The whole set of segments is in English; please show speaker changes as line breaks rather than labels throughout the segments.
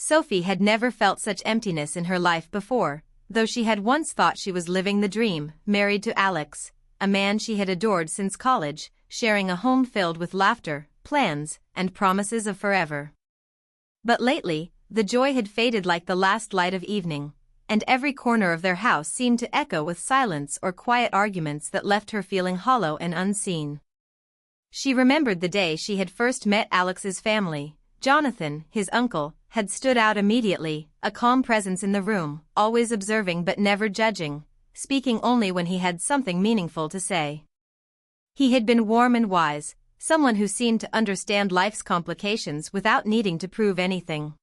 Sophie had never felt such emptiness in her life before, though she had once thought she was living the dream, married to Alex, a man she had adored since college, sharing a home filled with laughter, plans, and promises of forever. But lately, the joy had faded like the last light of evening, and every corner of their house seemed to echo with silence or quiet arguments that left her feeling hollow and unseen. She remembered the day she had first met Alex's family. Jonathan, his uncle, had stood out immediately, a calm presence in the room, always observing but never judging, speaking only when he had something meaningful to say. He had been warm and wise, someone who seemed to understand life's complications without needing to prove anything.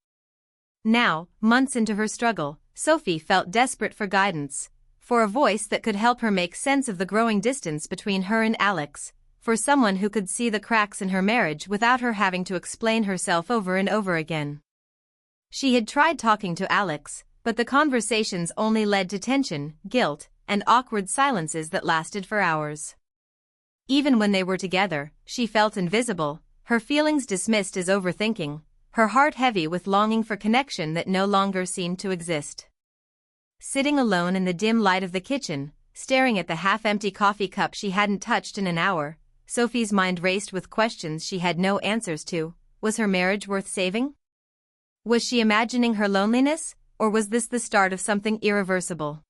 Now, months into her struggle, Sophie felt desperate for guidance, for a voice that could help her make sense of the growing distance between her and Alex, for someone who could see the cracks in her marriage without her having to explain herself over and over again. She had tried talking to Alex, but the conversations only led to tension, guilt, and awkward silences that lasted for hours. Even when they were together, she felt invisible, her feelings dismissed as overthinking, her heart heavy with longing for connection that no longer seemed to exist. Sitting alone in the dim light of the kitchen, staring at the half-empty coffee cup she hadn't touched in an hour, Sophie's mind raced with questions she had no answers to. Was her marriage worth saving? Was she imagining her loneliness, or was this the start of something irreversible?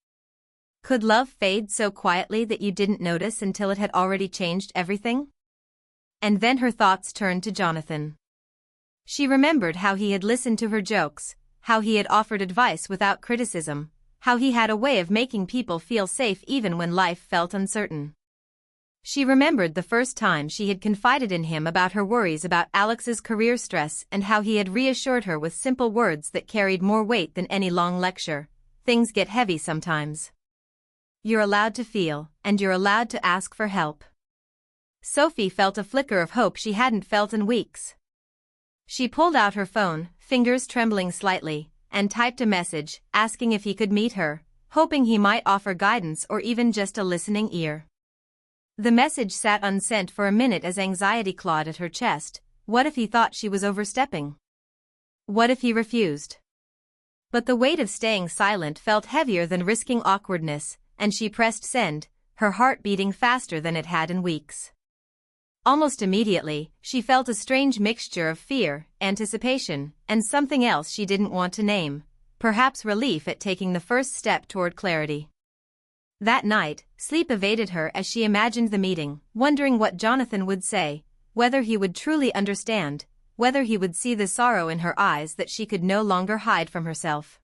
Could love fade so quietly that you didn't notice until it had already changed everything? And then her thoughts turned to Jonathan. She remembered how he had listened to her jokes, how he had offered advice without criticism, how he had a way of making people feel safe even when life felt uncertain. She remembered the first time she had confided in him about her worries about Alex's career stress and how he had reassured her with simple words that carried more weight than any long lecture. Things get heavy sometimes. You're allowed to feel, and you're allowed to ask for help. Sophie felt a flicker of hope she hadn't felt in weeks. She pulled out her phone, fingers trembling slightly, and typed a message, asking if he could meet her, hoping he might offer guidance or even just a listening ear. The message sat unsent for a minute as anxiety clawed at her chest. What if he thought she was overstepping? What if he refused? But the weight of staying silent felt heavier than risking awkwardness, and she pressed send, her heart beating faster than it had in weeks. Almost immediately, she felt a strange mixture of fear, anticipation, and something else she didn't want to name, perhaps relief at taking the first step toward clarity. That night, sleep evaded her as she imagined the meeting, wondering what Jonathan would say, whether he would truly understand, whether he would see the sorrow in her eyes that she could no longer hide from herself.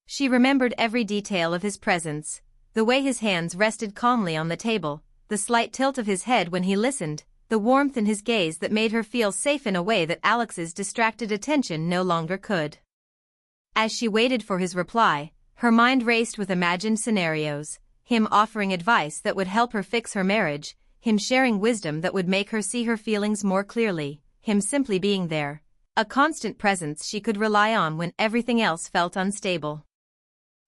She remembered every detail of his presence, the way his hands rested calmly on the table, the slight tilt of his head when he listened, the warmth in his gaze that made her feel safe in a way that Alex's distracted attention no longer could. As she waited for his reply, her mind raced with imagined scenarios, him offering advice that would help her fix her marriage, him sharing wisdom that would make her see her feelings more clearly, him simply being there, a constant presence she could rely on when everything else felt unstable.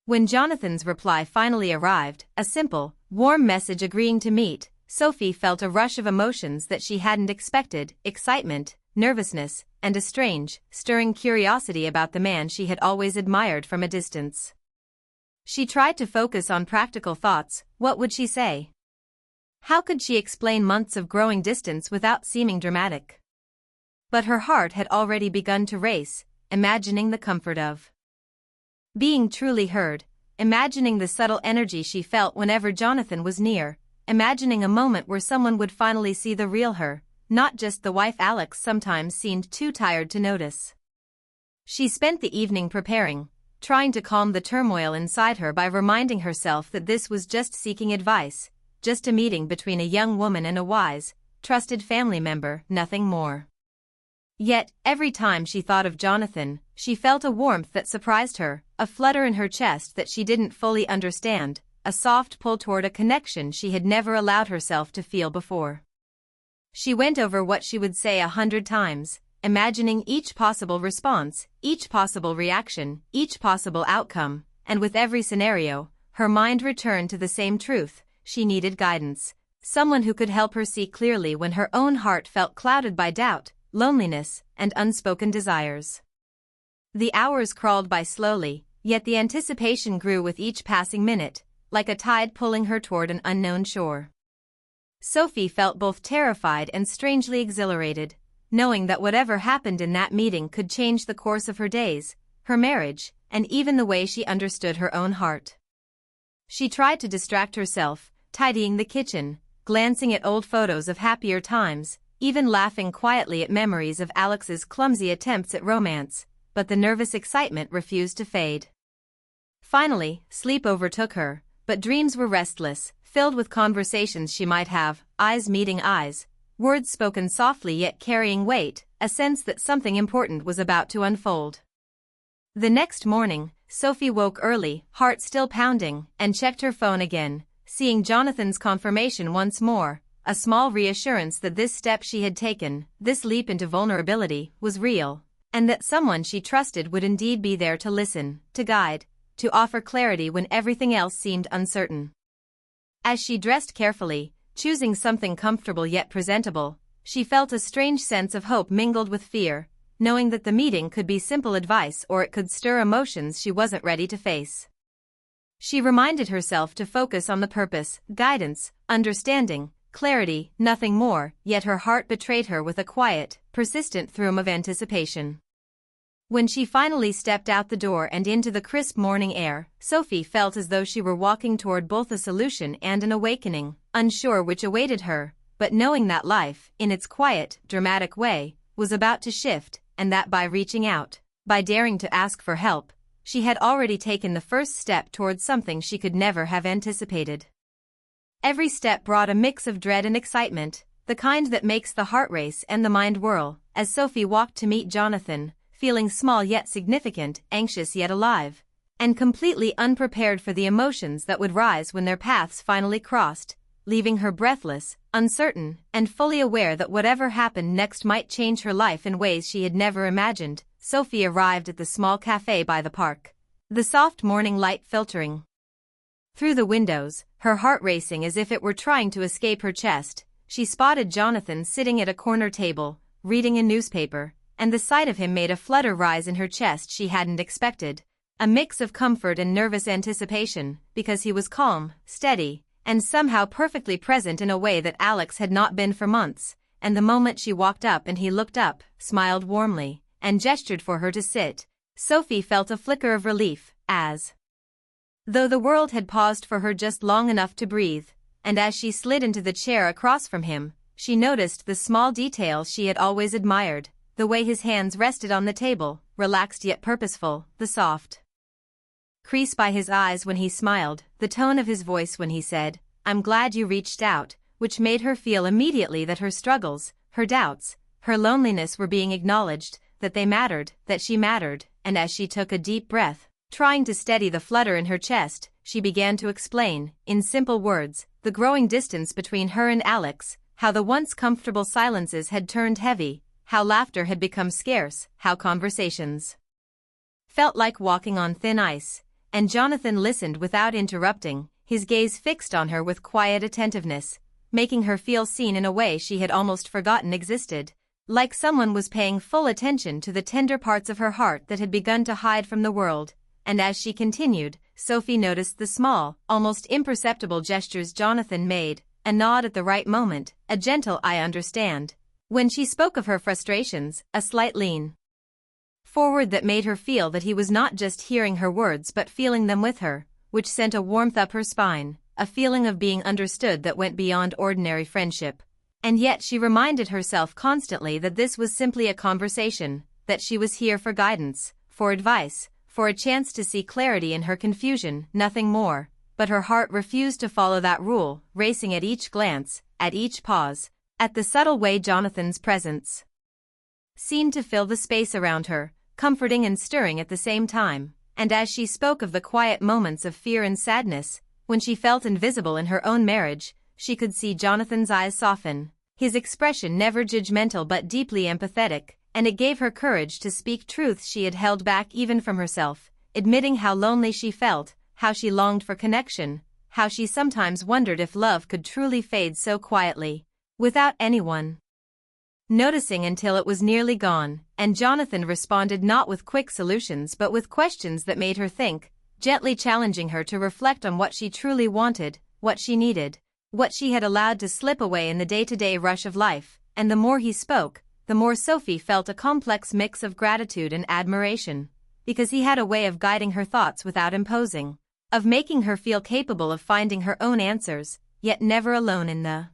When Jonathan's reply finally arrived, a simple, warm message agreeing to meet, Sophie felt a rush of emotions that she hadn't expected: excitement, nervousness, and a strange, stirring curiosity about the man she had always admired from a distance. She tried to focus on practical thoughts. What would she say? How could she explain months of growing distance without seeming dramatic? But her heart had already begun to race, imagining the comfort of being truly heard, imagining the subtle energy she felt whenever Jonathan was near, imagining a moment where someone would finally see the real her, not just the wife Alex sometimes seemed too tired to notice. She spent the evening preparing, trying to calm the turmoil inside her by reminding herself that this was just seeking advice, just a meeting between a young woman and a wise, trusted family member, nothing more. Yet, every time she thought of Jonathan, she felt a warmth that surprised her, a flutter in her chest that she didn't fully understand, a soft pull toward a connection she had never allowed herself to feel before. She went over what she would say 100 times, imagining each possible response, each possible reaction, each possible outcome, and with every scenario, her mind returned to the same truth: she needed guidance, someone who could help her see clearly when her own heart felt clouded by doubt, loneliness, and unspoken desires. The hours crawled by slowly, yet the anticipation grew with each passing minute, like a tide pulling her toward an unknown shore. Sophie felt both terrified and strangely exhilarated, knowing that whatever happened in that meeting could change the course of her days, her marriage, and even the way she understood her own heart. She tried to distract herself, tidying the kitchen, glancing at old photos of happier times, even laughing quietly at memories of Alex's clumsy attempts at romance, but the nervous excitement refused to fade. Finally, sleep overtook her, but dreams were restless, filled with conversations she might have, eyes meeting eyes, words spoken softly yet carrying weight, a sense that something important was about to unfold. The next morning, Sophie woke early, heart still pounding, and checked her phone again, seeing Jonathan's confirmation once more, a small reassurance that this step she had taken, this leap into vulnerability, was real, and that someone she trusted would indeed be there to listen, to guide, to offer clarity when everything else seemed uncertain. As she dressed carefully, choosing something comfortable yet presentable, she felt a strange sense of hope mingled with fear, knowing that the meeting could be simple advice or it could stir emotions she wasn't ready to face. She reminded herself to focus on the purpose, guidance, understanding, clarity, nothing more, yet her heart betrayed her with a quiet, persistent thrum of anticipation. When she finally stepped out the door and into the crisp morning air, Sophie felt as though she were walking toward both a solution and an awakening, unsure which awaited her, but knowing that life, in its quiet, dramatic way, was about to shift, and that by reaching out, by daring to ask for help, she had already taken the first step towards something she could never have anticipated. Every step brought a mix of dread and excitement, the kind that makes the heart race and the mind whirl, as Sophie walked to meet Jonathan, feeling small yet significant, anxious yet alive, and completely unprepared for the emotions that would rise when their paths finally crossed, leaving her breathless, uncertain, and fully aware that whatever happened next might change her life in ways she had never imagined. Sophie arrived at the small cafe by the park, the soft morning light filtering through the windows, her heart racing as if it were trying to escape her chest. She spotted Jonathan sitting at a corner table, reading a newspaper, and the sight of him made a flutter rise in her chest she hadn't expected, a mix of comfort and nervous anticipation, because he was calm, steady, and somehow perfectly present in a way that Alex had not been for months, and the moment she walked up and he looked up, smiled warmly, and gestured for her to sit, Sophie felt a flicker of relief, as though the world had paused for her just long enough to breathe, and as she slid into the chair across from him, she noticed the small details she had always admired, the way his hands rested on the table, relaxed yet purposeful, the soft crease by his eyes when he smiled, the tone of his voice when he said, "I'm glad you reached out," which made her feel immediately that her struggles, her doubts, her loneliness were being acknowledged, that they mattered, that she mattered, and as she took a deep breath, trying to steady the flutter in her chest, she began to explain, in simple words, the growing distance between her and Alex, how the once comfortable silences had turned heavy, how laughter had become scarce, how conversations felt like walking on thin ice, and Jonathan listened without interrupting, his gaze fixed on her with quiet attentiveness, making her feel seen in a way she had almost forgotten existed, like someone was paying full attention to the tender parts of her heart that had begun to hide from the world. And as she continued, Sophie noticed the small, almost imperceptible gestures Jonathan made, a nod at the right moment, a gentle "I understand." When she spoke of her frustrations, a slight lean forward that made her feel that he was not just hearing her words but feeling them with her, which sent a warmth up her spine, a feeling of being understood that went beyond ordinary friendship. And yet she reminded herself constantly that this was simply a conversation, that she was here for guidance, for advice, for a chance to see clarity in her confusion, nothing more, but her heart refused to follow that rule, racing at each glance, at each pause, at the subtle way Jonathan's presence seemed to fill the space around her, comforting and stirring at the same time, and as she spoke of the quiet moments of fear and sadness, when she felt invisible in her own marriage, she could see Jonathan's eyes soften, his expression never judgmental but deeply empathetic, and it gave her courage to speak truths she had held back even from herself, admitting how lonely she felt, how she longed for connection, how she sometimes wondered if love could truly fade so quietly, without anyone noticing until it was nearly gone. and Jonathan responded not with quick solutions but with questions that made her think, gently challenging her to reflect on what she truly wanted, what she needed, what she had allowed to slip away in the day-to-day rush of life. And the more he spoke, the more Sophie felt a complex mix of gratitude and admiration, because he had a way of guiding her thoughts without imposing, of making her feel capable of finding her own answers, yet never alone in the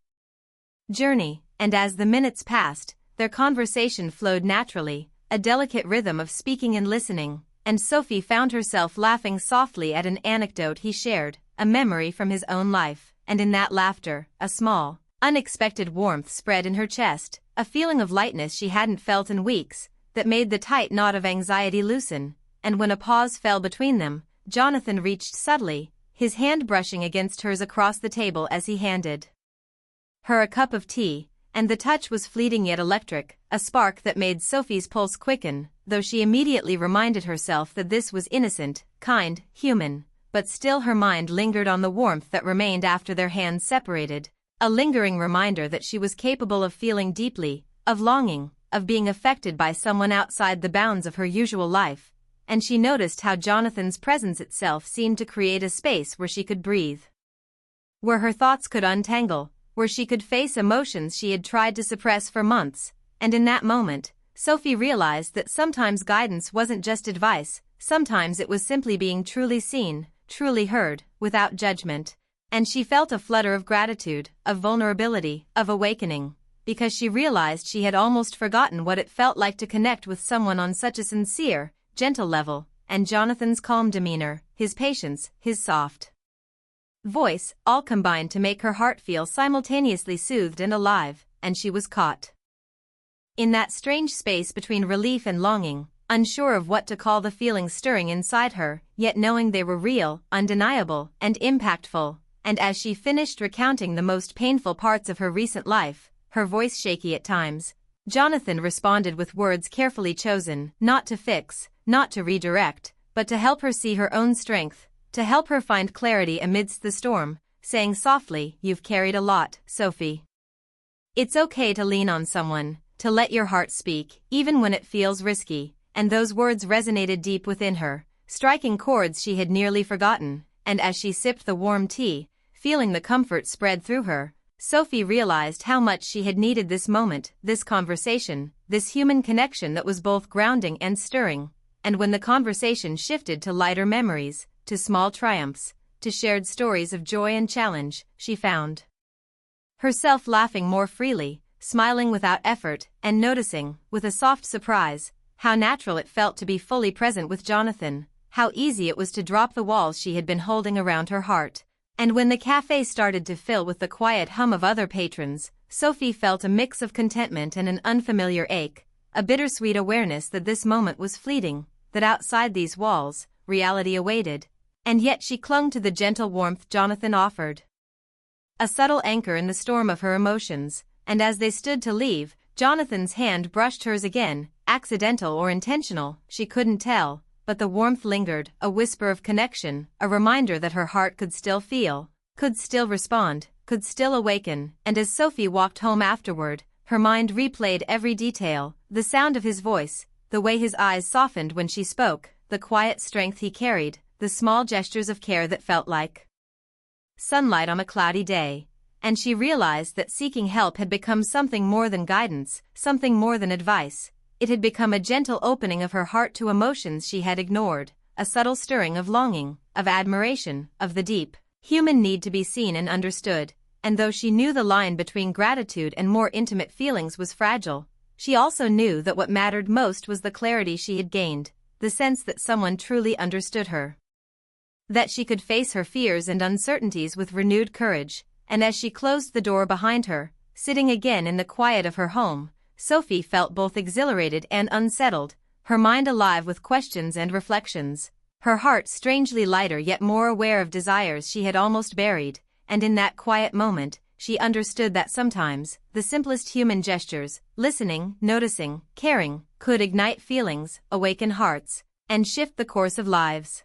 journey. And as the minutes passed, their conversation flowed naturally, a delicate rhythm of speaking and listening, and Sophie found herself laughing softly at an anecdote he shared, a memory from his own life, and in that laughter, a small, unexpected warmth spread in her chest, a feeling of lightness she hadn't felt in weeks, that made the tight knot of anxiety loosen. And when a pause fell between them, Jonathan reached subtly, his hand brushing against hers across the table as he handed her a cup of tea, and the touch was fleeting yet electric, a spark that made Sophie's pulse quicken, though she immediately reminded herself that this was innocent, kind, human, but still her mind lingered on the warmth that remained after their hands separated, a lingering reminder that she was capable of feeling deeply, of longing, of being affected by someone outside the bounds of her usual life. And she noticed how Jonathan's presence itself seemed to create a space where she could breathe, where her thoughts could untangle, where she could face emotions she had tried to suppress for months. And in that moment, Sophie realized that sometimes guidance wasn't just advice, sometimes it was simply being truly seen, truly heard, without judgment. And she felt a flutter of gratitude, of vulnerability, of awakening, because she realized she had almost forgotten what it felt like to connect with someone on such a sincere, gentle level. And Jonathan's calm demeanor, his patience, his soft voice, all combined to make her heart feel simultaneously soothed and alive, and she was caught in that strange space between relief and longing, unsure of what to call the feelings stirring inside her, yet knowing they were real, undeniable, and impactful. And as she finished recounting the most painful parts of her recent life, her voice shaky at times, Jonathan responded with words carefully chosen, not to fix, not to redirect, but to help her see her own strength, to help her find clarity amidst the storm, saying softly, "You've carried a lot, Sophie. It's okay to lean on someone, to let your heart speak, even when it feels risky." And those words resonated deep within her, striking chords she had nearly forgotten. And as she sipped the warm tea, feeling the comfort spread through her, Sophie realized how much she had needed this moment, this conversation, this human connection that was both grounding and stirring. And when the conversation shifted to lighter memories, to small triumphs, to shared stories of joy and challenge, she found herself laughing more freely, smiling without effort, and noticing, with a soft surprise, how natural it felt to be fully present with Jonathan, how easy it was to drop the walls she had been holding around her heart. And when the cafe started to fill with the quiet hum of other patrons, Sophie felt a mix of contentment and an unfamiliar ache, a bittersweet awareness that this moment was fleeting, that outside these walls, reality awaited. And yet she clung to the gentle warmth Jonathan offered, a subtle anchor in the storm of her emotions. And as they stood to leave, Jonathan's hand brushed hers again, accidental or intentional, she couldn't tell, but the warmth lingered, a whisper of connection, a reminder that her heart could still feel, could still respond, could still awaken. And as Sophie walked home afterward, her mind replayed every detail, the sound of his voice, the way his eyes softened when she spoke, the quiet strength he carried, the small gestures of care that felt like sunlight on a cloudy day. And she realized that seeking help had become something more than guidance, something more than advice. It had become a gentle opening of her heart to emotions she had ignored, a subtle stirring of longing, of admiration, of the deep, human need to be seen and understood. And though she knew the line between gratitude and more intimate feelings was fragile, she also knew that what mattered most was the clarity she had gained, the sense that someone truly understood her, that she could face her fears and uncertainties with renewed courage. And as she closed the door behind her, sitting again in the quiet of her home, Sophie felt both exhilarated and unsettled, her mind alive with questions and reflections, her heart strangely lighter yet more aware of desires she had almost buried. And in that quiet moment, she understood that sometimes, the simplest human gestures, listening, noticing, caring, could ignite feelings, awaken hearts, and shift the course of lives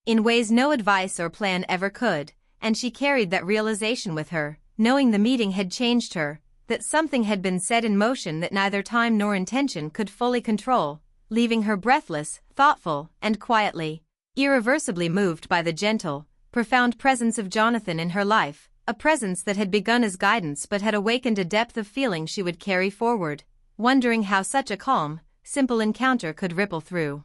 in ways no advice or plan ever could. And she carried that realization with her, knowing the meeting had changed her, that something had been set in motion that neither time nor intention could fully control, leaving her breathless, thoughtful, and quietly, irreversibly moved by the gentle, profound presence of Jonathan in her life, a presence that had begun as guidance but had awakened a depth of feeling she would carry forward, wondering how such a calm, simple encounter could ripple through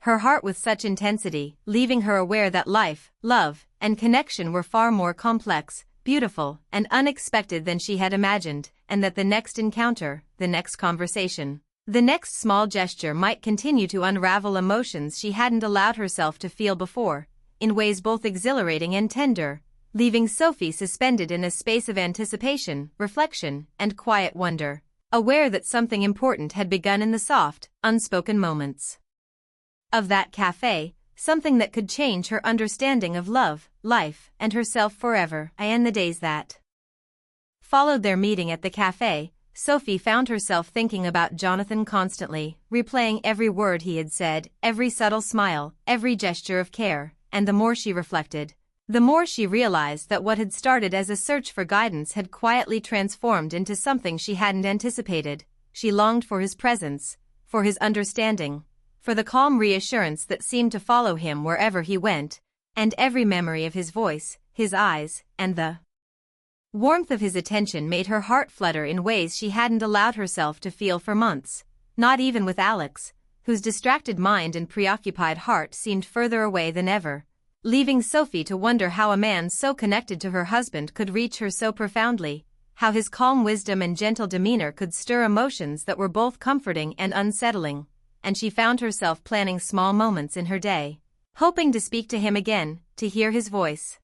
her heart with such intensity, leaving her aware that life, love, and connection were far more complex, beautiful, and unexpected than she had imagined, and that the next encounter, the next conversation, the next small gesture might continue to unravel emotions she hadn't allowed herself to feel before, in ways both exhilarating and tender, leaving Sophie suspended in a space of anticipation, reflection, and quiet wonder, aware that something important had begun in the soft, unspoken moments of that cafe, something that could change her understanding of love, life, and herself forever. And the days that followed their meeting at the cafe, Sophie found herself thinking about Jonathan constantly, replaying every word he had said, every subtle smile, every gesture of care, and the more she reflected, the more she realized that what had started as a search for guidance had quietly transformed into something she hadn't anticipated. She longed for his presence, for his understanding, for the calm reassurance that seemed to follow him wherever he went, and every memory of his voice, his eyes, and the warmth of his attention made her heart flutter in ways she hadn't allowed herself to feel for months, not even with Alex, whose distracted mind and preoccupied heart seemed further away than ever, leaving Sophie to wonder how a man so connected to her husband could reach her so profoundly, how his calm wisdom and gentle demeanor could stir emotions that were both comforting and unsettling, and she found herself planning small moments in her day, hoping to speak to him again, to hear his voice,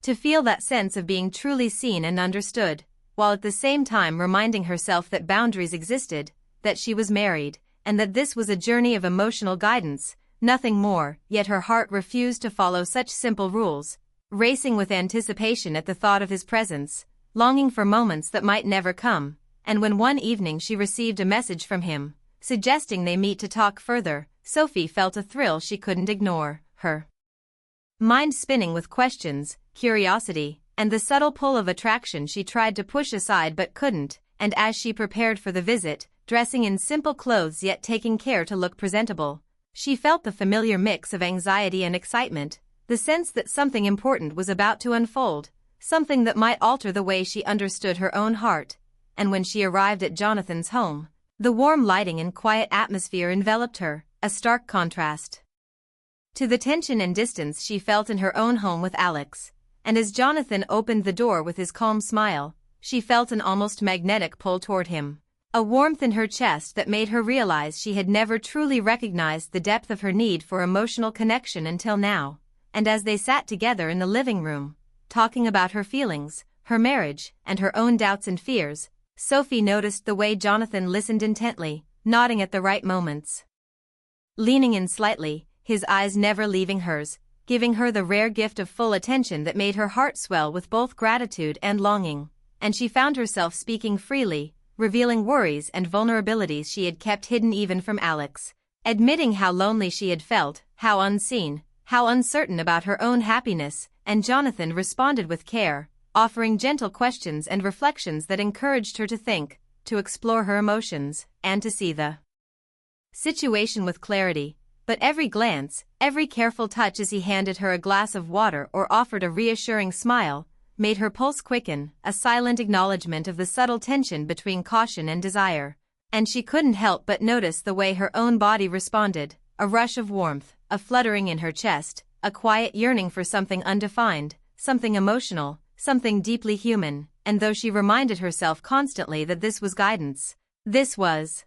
to feel that sense of being truly seen and understood, while at the same time reminding herself that boundaries existed, that she was married, and that this was a journey of emotional guidance, nothing more. Yet her heart refused to follow such simple rules, racing with anticipation at the thought of his presence, longing for moments that might never come. And when one evening she received a message from him, suggesting they meet to talk further, Sophie felt a thrill she couldn't ignore, her mind spinning with questions, curiosity, and the subtle pull of attraction she tried to push aside but couldn't. And as she prepared for the visit, dressing in simple clothes yet taking care to look presentable, she felt the familiar mix of anxiety and excitement, the sense that something important was about to unfold, something that might alter the way she understood her own heart. And when she arrived at Jonathan's home, the warm lighting and quiet atmosphere enveloped her, a stark contrast to the tension and distance she felt in her own home with Alex. And as Jonathan opened the door with his calm smile, she felt an almost magnetic pull toward him, a warmth in her chest that made her realize she had never truly recognized the depth of her need for emotional connection until now. And as they sat together in the living room, talking about her feelings, her marriage, and her own doubts and fears, Sophie noticed the way Jonathan listened intently, nodding at the right moments, leaning in slightly, his eyes never leaving hers, giving her the rare gift of full attention that made her heart swell with both gratitude and longing. And she found herself speaking freely, revealing worries and vulnerabilities she had kept hidden even from Alex, admitting how lonely she had felt, how unseen, how uncertain about her own happiness. And Jonathan responded with care, offering gentle questions and reflections that encouraged her to think, to explore her emotions, and to see the situation with clarity. But every glance, every careful touch as he handed her a glass of water or offered a reassuring smile, made her pulse quicken, a silent acknowledgement of the subtle tension between caution and desire. And she couldn't help but notice the way her own body responded, a rush of warmth, a fluttering in her chest, a quiet yearning for something undefined, something emotional, something deeply human. And though she reminded herself constantly that this was guidance, this was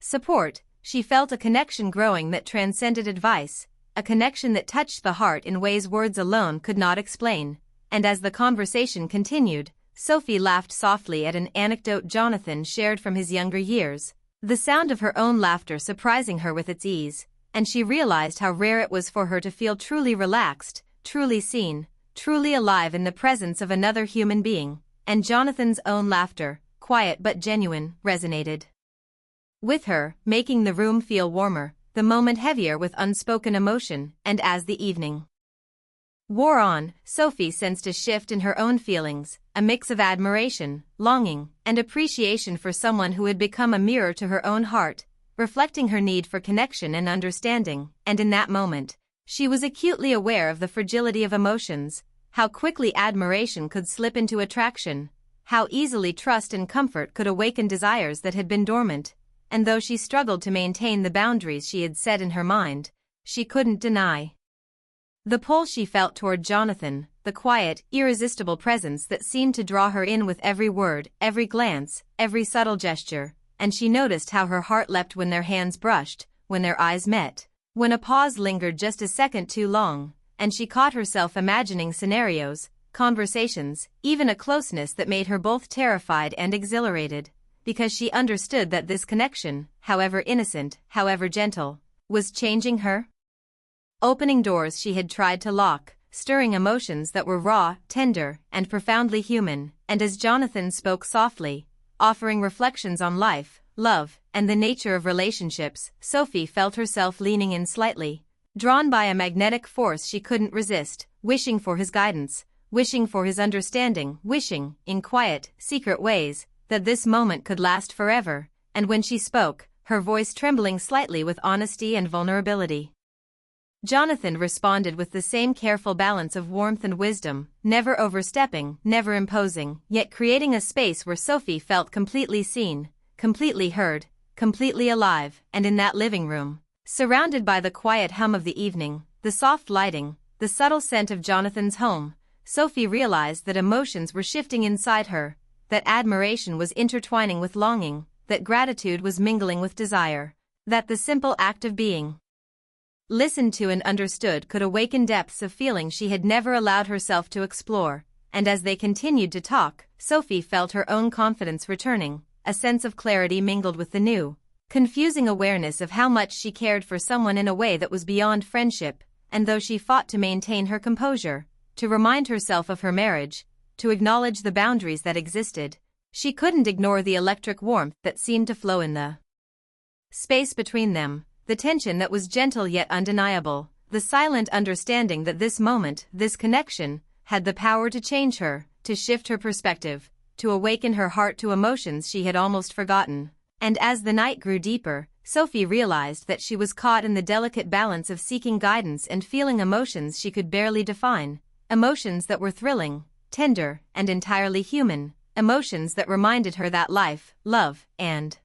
support, she felt a connection growing that transcended advice, a connection that touched the heart in ways words alone could not explain. And as the conversation continued, Sophie laughed softly at an anecdote Jonathan shared from his younger years, the sound of her own laughter surprising her with its ease, and she realized how rare it was for her to feel truly relaxed, truly seen, truly alive in the presence of another human being. And Jonathan's own laughter, quiet but genuine, resonated with her, making the room feel warmer, the moment heavier with unspoken emotion. And as the evening wore on, Sophie sensed a shift in her own feelings, a mix of admiration, longing, and appreciation for someone who had become a mirror to her own heart, reflecting her need for connection and understanding. And in that moment, she was acutely aware of the fragility of emotions, how quickly admiration could slip into attraction, how easily trust and comfort could awaken desires that had been dormant, and though she struggled to maintain the boundaries she had set in her mind, she couldn't deny the pull she felt toward Jonathan, the quiet, irresistible presence that seemed to draw her in with every word, every glance, every subtle gesture, and she noticed how her heart leapt when their hands brushed, when their eyes met, when a pause lingered just a second too long, and she caught herself imagining scenarios, conversations, even a closeness that made her both terrified and exhilarated, because she understood that this connection, however innocent, however gentle, was changing her. Opening doors she had tried to lock, stirring emotions that were raw, tender, and profoundly human, and as Jonathan spoke softly, offering reflections on life, love, and the nature of relationships, Sophie felt herself leaning in slightly, drawn by a magnetic force she couldn't resist, wishing for his guidance, wishing for his understanding, wishing, in quiet, secret ways, that this moment could last forever. And when she spoke, her voice trembling slightly with honesty and vulnerability, Jonathan responded with the same careful balance of warmth and wisdom, never overstepping, never imposing, yet creating a space where Sophie felt completely seen, completely heard, completely alive. And in that living room, surrounded by the quiet hum of the evening, the soft lighting, the subtle scent of Jonathan's home, Sophie realized that emotions were shifting inside her, that admiration was intertwining with longing, that gratitude was mingling with desire, that the simple act of being listened to and understood could awaken depths of feeling she had never allowed herself to explore. And as they continued to talk, Sophie felt her own confidence returning, a sense of clarity mingled with the new, confusing awareness of how much she cared for someone in a way that was beyond friendship. And though she fought to maintain her composure, to remind herself of her marriage, to acknowledge the boundaries that existed, she couldn't ignore the electric warmth that seemed to flow in the space between them, the tension that was gentle yet undeniable, the silent understanding that this moment, this connection, had the power to change her, to shift her perspective, to awaken her heart to emotions she had almost forgotten. And as the night grew deeper, Sophie realized that she was caught in the delicate balance of seeking guidance and feeling emotions she could barely define, emotions that were thrilling, tender, and entirely human, emotions that reminded her that life, love, and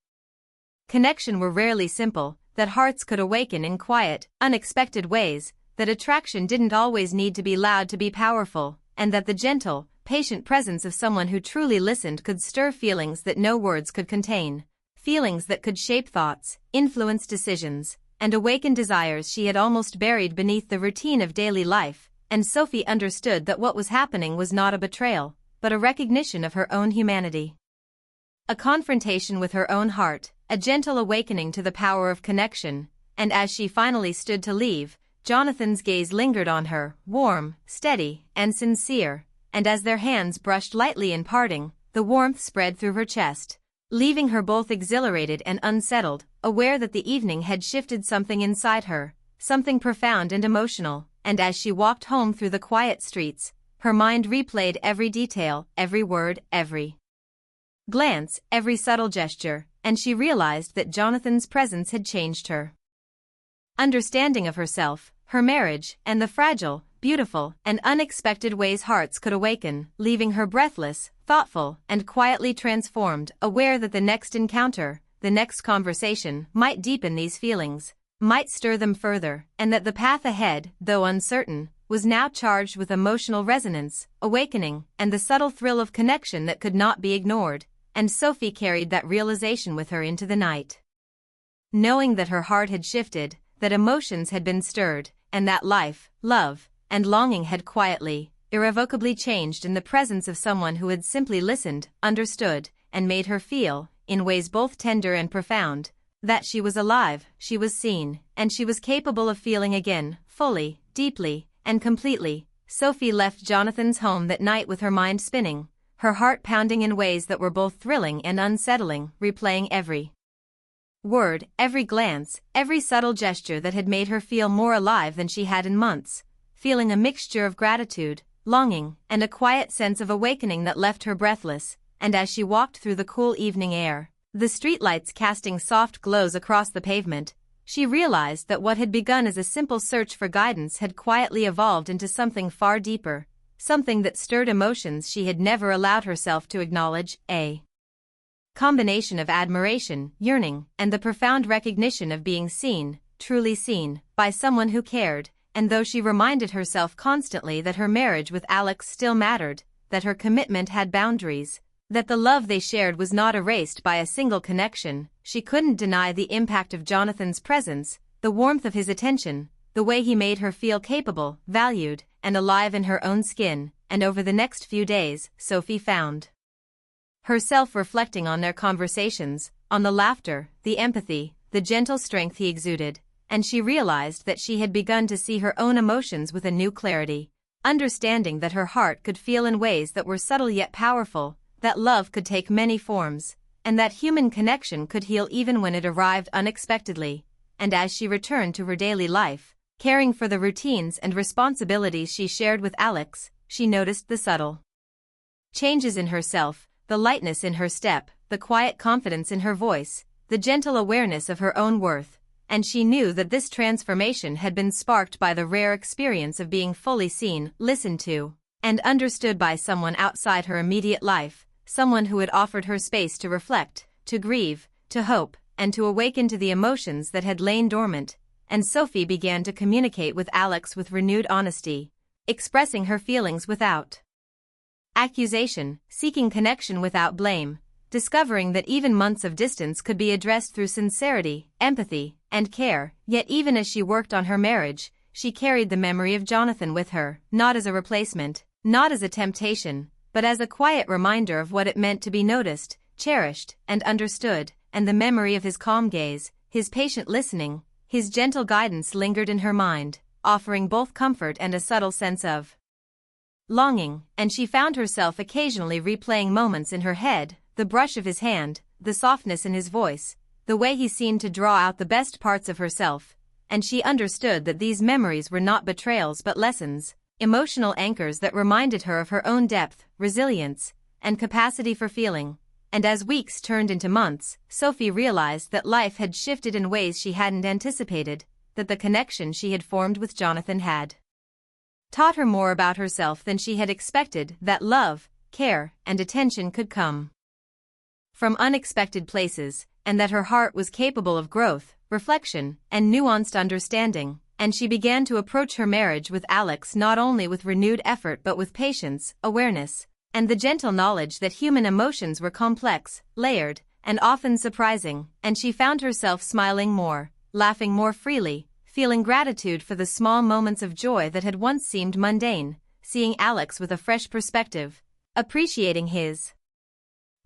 connection were rarely simple, that hearts could awaken in quiet, unexpected ways, that attraction didn't always need to be loud to be powerful, and that the gentle, patient presence of someone who truly listened could stir feelings that no words could contain, feelings that could shape thoughts, influence decisions, and awaken desires she had almost buried beneath the routine of daily life. And Sophie understood that what was happening was not a betrayal, but a recognition of her own humanity. A confrontation with her own heart, a gentle awakening to the power of connection. And as she finally stood to leave, Jonathan's gaze lingered on her, warm, steady, and sincere, and as their hands brushed lightly in parting, the warmth spread through her chest, leaving her both exhilarated and unsettled, aware that the evening had shifted something inside her, something profound and emotional. And as she walked home through the quiet streets, her mind replayed every detail, every word, every glance, every subtle gesture, and she realized that Jonathan's presence had changed her understanding of herself, her marriage, and the fragile, beautiful, and unexpected ways hearts could awaken, leaving her breathless, thoughtful, and quietly transformed, aware that the next encounter, the next conversation, might deepen these feelings, might stir them further, and that the path ahead, though uncertain, was now charged with emotional resonance, awakening, and the subtle thrill of connection that could not be ignored. And Sophie carried that realization with her into the night, knowing that her heart had shifted, that emotions had been stirred, and that life, love, and longing had quietly, irrevocably changed in the presence of someone who had simply listened, understood, and made her feel, in ways both tender and profound, that she was alive, she was seen, and she was capable of feeling again, fully, deeply, and completely. Sophie left Jonathan's home that night with her mind spinning, her heart pounding in ways that were both thrilling and unsettling, replaying every word, every glance, every subtle gesture that had made her feel more alive than she had in months, feeling a mixture of gratitude, longing, and a quiet sense of awakening that left her breathless, and as she walked through the cool evening air, the streetlights casting soft glows across the pavement, she realized that what had begun as a simple search for guidance had quietly evolved into something far deeper, something that stirred emotions she had never allowed herself to acknowledge, a combination of admiration, yearning, and the profound recognition of being seen, truly seen, by someone who cared. And though she reminded herself constantly that her marriage with Alex still mattered, that her commitment had boundaries, that the love they shared was not erased by a single connection, she couldn't deny the impact of Jonathan's presence, the warmth of his attention, the way he made her feel capable, valued, and alive in her own skin. And over the next few days, Sophie found herself reflecting on their conversations, on the laughter, the empathy, the gentle strength he exuded, and she realized that she had begun to see her own emotions with a new clarity, understanding that her heart could feel in ways that were subtle yet powerful, that love could take many forms, and that human connection could heal even when it arrived unexpectedly. And as she returned to her daily life, caring for the routines and responsibilities she shared with Alex, she noticed the subtle changes in herself, the lightness in her step, the quiet confidence in her voice, the gentle awareness of her own worth. And she knew that this transformation had been sparked by the rare experience of being fully seen, listened to, and understood by someone outside her immediate life, someone who had offered her space to reflect, to grieve, to hope, and to awaken to the emotions that had lain dormant. And Sophie began to communicate with Alex with renewed honesty, expressing her feelings without accusation, seeking connection without blame, discovering that even months of distance could be addressed through sincerity, empathy, and care. Yet even as she worked on her marriage, she carried the memory of Jonathan with her, not as a replacement, not as a temptation, but as a quiet reminder of what it meant to be noticed, cherished, and understood. And the memory of his calm gaze, his patient listening, his gentle guidance lingered in her mind, offering both comfort and a subtle sense of longing. And she found herself occasionally replaying moments in her head, the brush of his hand, the softness in his voice, the way he seemed to draw out the best parts of herself. And she understood that these memories were not betrayals but lessons, emotional anchors that reminded her of her own depth, resilience, and capacity for feeling. And as weeks turned into months, Sophie realized that life had shifted in ways she hadn't anticipated, that the connection she had formed with Jonathan had taught her more about herself than she had expected, that love, care, and attention could come from unexpected places, and that her heart was capable of growth, reflection, and nuanced understanding. And she began to approach her marriage with Alex not only with renewed effort but with patience, awareness, and the gentle knowledge that human emotions were complex, layered, and often surprising. And she found herself smiling more, laughing more freely, feeling gratitude for the small moments of joy that had once seemed mundane, seeing Alex with a fresh perspective, appreciating his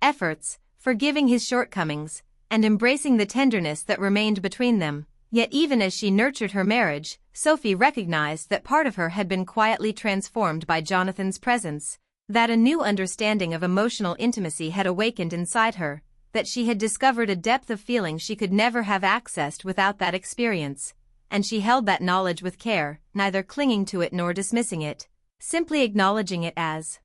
efforts, forgiving his shortcomings, and embracing the tenderness that remained between them. Yet even as she nurtured her marriage, Sophie recognized that part of her had been quietly transformed by Jonathan's presence, that a new understanding of emotional intimacy had awakened inside her, that she had discovered a depth of feeling she could never have accessed without that experience. And she held that knowledge with care, neither clinging to it nor dismissing it, simply acknowledging it as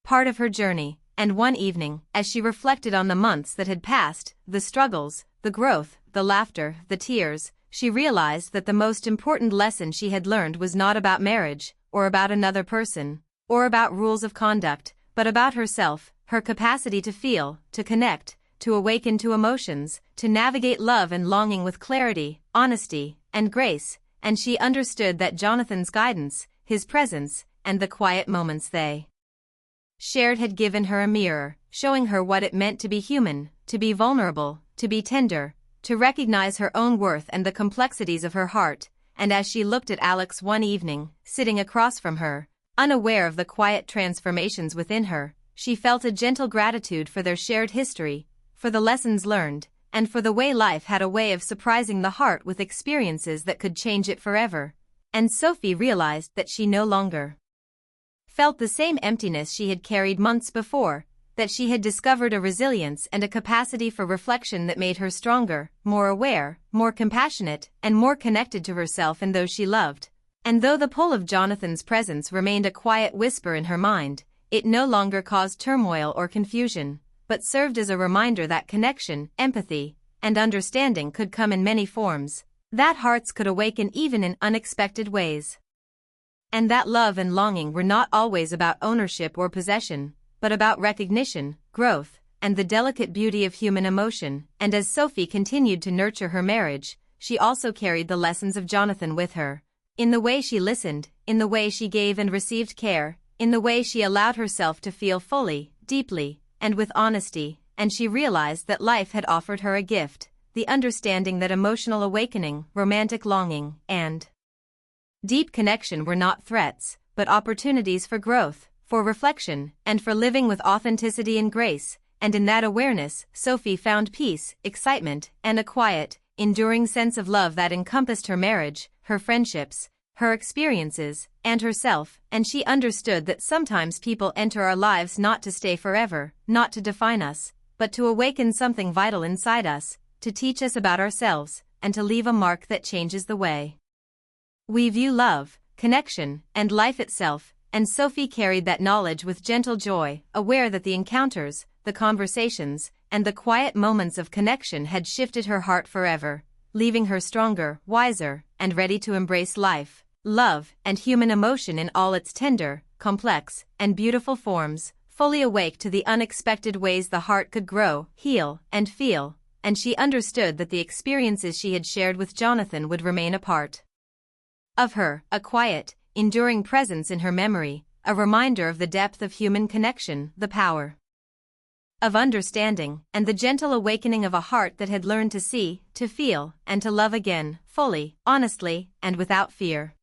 part of her journey. And one evening, as she reflected on the months that had passed, the struggles, the growth, the laughter, the tears, she realized that the most important lesson she had learned was not about marriage, or about another person, or about rules of conduct, but about herself, her capacity to feel, to connect, to awaken to emotions, to navigate love and longing with clarity, honesty, and grace. And she understood that Jonathan's guidance, his presence, and the quiet moments they shared had given her a mirror, showing her what it meant to be human, to be vulnerable, to be tender, to recognize her own worth and the complexities of her heart. And as she looked at Alex one evening, sitting across from her, unaware of the quiet transformations within her, she felt a gentle gratitude for their shared history, for the lessons learned, and for the way life had a way of surprising the heart with experiences that could change it forever. And Sophie realized that she no longer felt the same emptiness she had carried months before, that she had discovered a resilience and a capacity for reflection that made her stronger, more aware, more compassionate, and more connected to herself and those she loved. And though the pull of Jonathan's presence remained a quiet whisper in her mind, it no longer caused turmoil or confusion, but served as a reminder that connection, empathy, and understanding could come in many forms, that hearts could awaken even in unexpected ways. And that love and longing were not always about ownership or possession, but about recognition, growth, and the delicate beauty of human emotion. And as Sophie continued to nurture her marriage, she also carried the lessons of Jonathan with her. In the way she listened, in the way she gave and received care, in the way she allowed herself to feel fully, deeply, and with honesty, and she realized that life had offered her a gift, the understanding that emotional awakening, romantic longing, and deep connection were not threats, but opportunities for growth, for reflection, and for living with authenticity and grace. And in that awareness, Sophie found peace, excitement, and a quiet, enduring sense of love that encompassed her marriage, her friendships, her experiences, and herself. And she understood that sometimes people enter our lives not to stay forever, not to define us, but to awaken something vital inside us, to teach us about ourselves, and to leave a mark that changes the way we view love, connection, and life itself. And Sophie carried that knowledge with gentle joy, aware that the encounters, the conversations, and the quiet moments of connection had shifted her heart forever, leaving her stronger, wiser, and ready to embrace life, love, and human emotion in all its tender, complex, and beautiful forms, fully awake to the unexpected ways the heart could grow, heal, and feel. And she understood that the experiences she had shared with Jonathan would remain a part of her, a quiet, enduring presence in her memory, a reminder of the depth of human connection, the power of understanding, and the gentle awakening of a heart that had learned to see, to feel, and to love again, fully, honestly, and without fear.